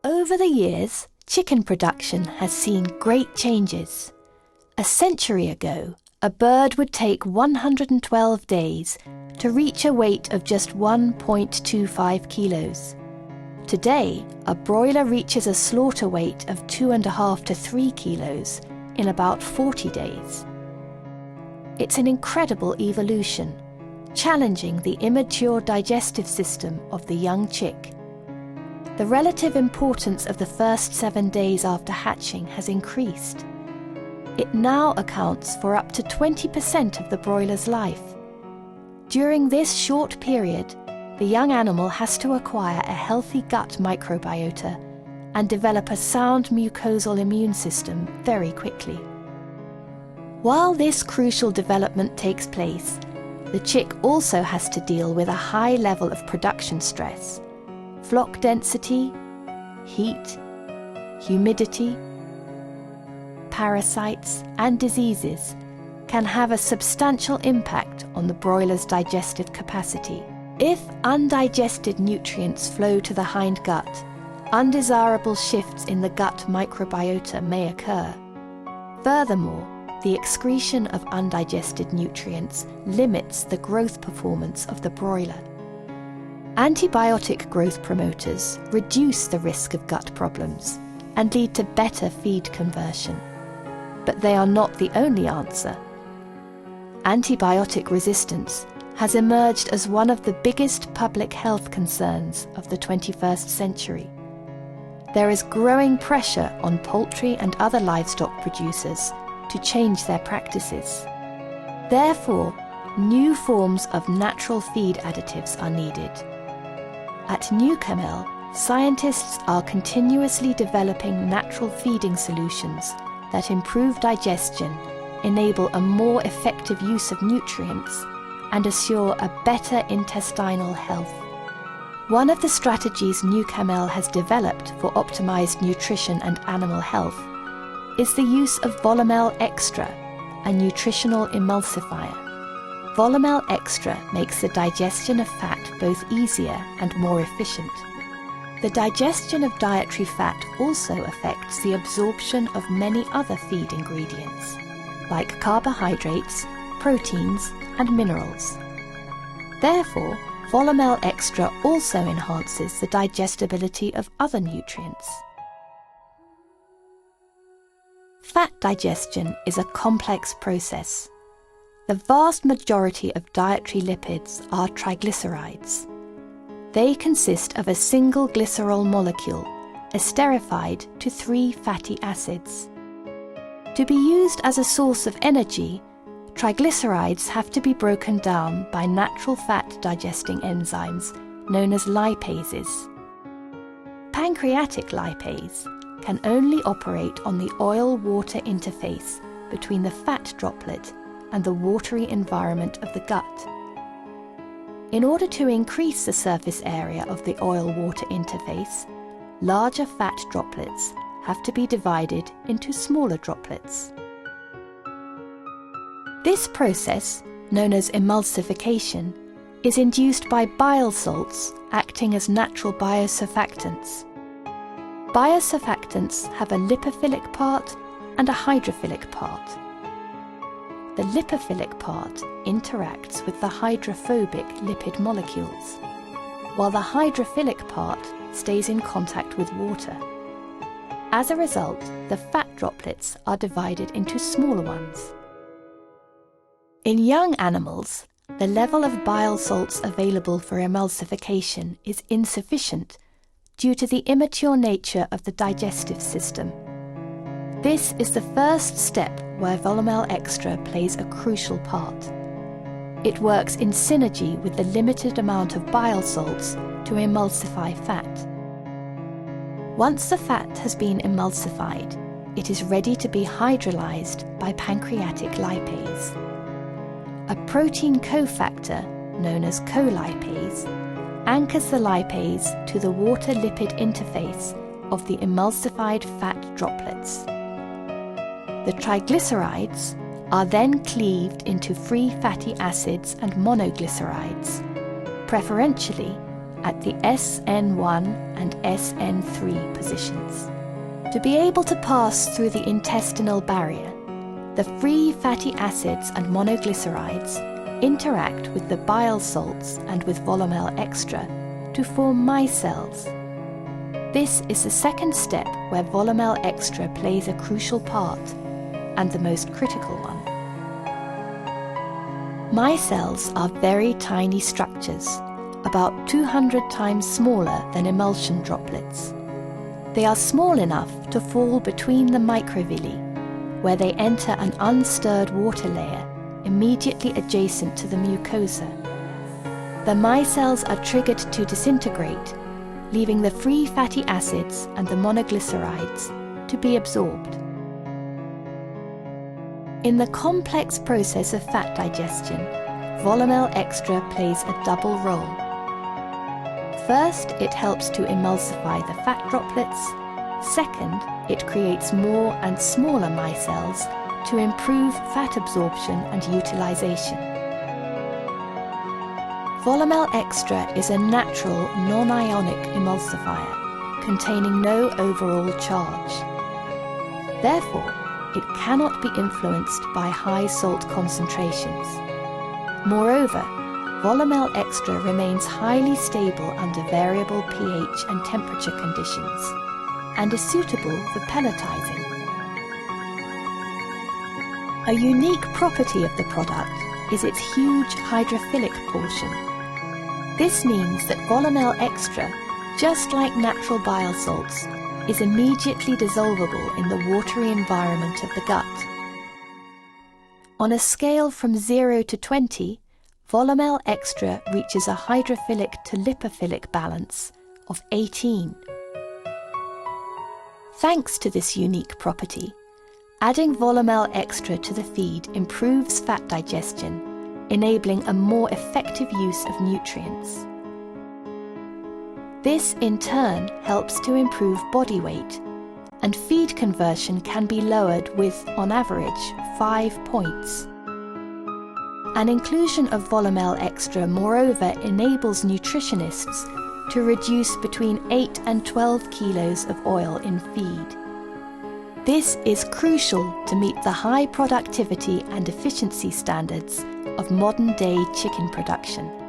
Over the years, chicken production has seen great changes. A century ago, a bird would take 112 days to reach a weight of just 1.25 kilos. Today, a broiler reaches a slaughter weight of 2.5 to 3 kilos in about 40 days. It's an incredible evolution, challenging the immature digestive system of the young chick. The relative importance of the first 7 days after hatching has increased. It now accounts for up to 20% of the broiler's life. During this short period, the young animal has to acquire a healthy gut microbiota and develop a sound mucosal immune system very quickly. While this crucial development takes place, the chick also has to deal with a high level of production stress. Flock density, heat, humidity, parasites and diseases can have a substantial impact on the broiler's digestive capacity. If undigested nutrients flow to the hindgut, undesirable shifts in the gut microbiota may occur. Furthermore, the excretion of undigested nutrients limits the growth performance of the broiler. Antibiotic growth promoters reduce the risk of gut problems and lead to better feed conversion. But they are not the only answer. Antibiotic resistance has emerged as one of the biggest public health concerns of the 21st century. There is growing pressure on poultry and other livestock producers to change their practices. Therefore, new forms of natural feed additives are needed. At Newcomel, scientists are continuously developing natural feeding solutions that improve digestion, enable a more effective use of nutrients, and assure a better intestinal health. One of the strategies Newcomel has developed for optimized nutrition and animal health is the use of Volamel Extra, a nutritional emulsifier. Volamel Extra makes the digestion of fat both easier and more efficient. The digestion of dietary fat also affects the absorption of many other feed ingredients, like carbohydrates, proteins, and minerals. Therefore, Volamel Extra also enhances the digestibility of other nutrients. Fat digestion is a complex process. The vast majority of dietary lipids are triglycerides. They consist of a single glycerol molecule, esterified to 3 fatty acids. To be used as a source of energy, triglycerides have to be broken down by natural fat-digesting enzymes known as lipases. Pancreatic lipase can only operate on the oil-water interface between the fat droplet and the watery environment of the gut. In order to increase the surface area of the oil-water interface, larger fat droplets have to be divided into smaller droplets. This process, known as emulsification, is induced by bile salts acting as natural biosurfactants. Biosurfactants have a lipophilic part and a hydrophilic part. The lipophilic part interacts with the hydrophobic lipid molecules, while the hydrophilic part stays in contact with water. As a result, the fat droplets are divided into smaller ones. In young animals, the level of bile salts available for emulsification is insufficient due to the immature nature of the digestive system. This is the first step where Volamel Extra plays a crucial part. It works in synergy with the limited amount of bile salts to emulsify fat. Once the fat has been emulsified, it is ready to be hydrolyzed by pancreatic lipase. A protein cofactor, known as colipase, anchors the lipase to the water-lipid interface of the emulsified fat droplets. The triglycerides are then cleaved into free fatty acids and monoglycerides, preferentially at the SN1 and SN3 positions. To be able to pass through the intestinal barrier, the free fatty acids and monoglycerides interact with the bile salts and with Volamel Extra to form micelles. This is the second step where Volamel Extra plays a crucial part, and the most critical one. Micelles are very tiny structures, about 200 times smaller than emulsion droplets. They are small enough to fall between the microvilli, where they enter an unstirred water layer immediately adjacent to the mucosa. The micelles are triggered to disintegrate, leaving the free fatty acids and the monoglycerides to be absorbed. In the complex process of fat digestion, Volamel Extra plays a double role. First, it helps to emulsify the fat droplets. Second, it creates more and smaller micelles to improve fat absorption and utilization. Volamel Extra is a natural, non-ionic emulsifier containing no overall charge. Therefore, it cannot be influenced by high salt concentrations. Moreover, Volamel Extra remains highly stable under variable pH and temperature conditions and is suitable for pelletizing. A unique property of the product is its huge hydrophilic portion. This means that Volamel Extra, just like natural bile salts, is immediately dissolvable in the watery environment of the gut. On a scale from 0 to 20, Volamel Extra reaches a hydrophilic to lipophilic balance of 18. Thanks to this unique property, adding Volamel Extra to the feed improves fat digestion, enabling a more effective use of nutrients. This in turn helps to improve body weight, and feed conversion can be lowered with, on average, 5 points. An inclusion of Volamel Extra moreover enables nutritionists to reduce between 8 and 12 kilos of oil in feed. This is crucial to meet the high productivity and efficiency standards of modern-day chicken production.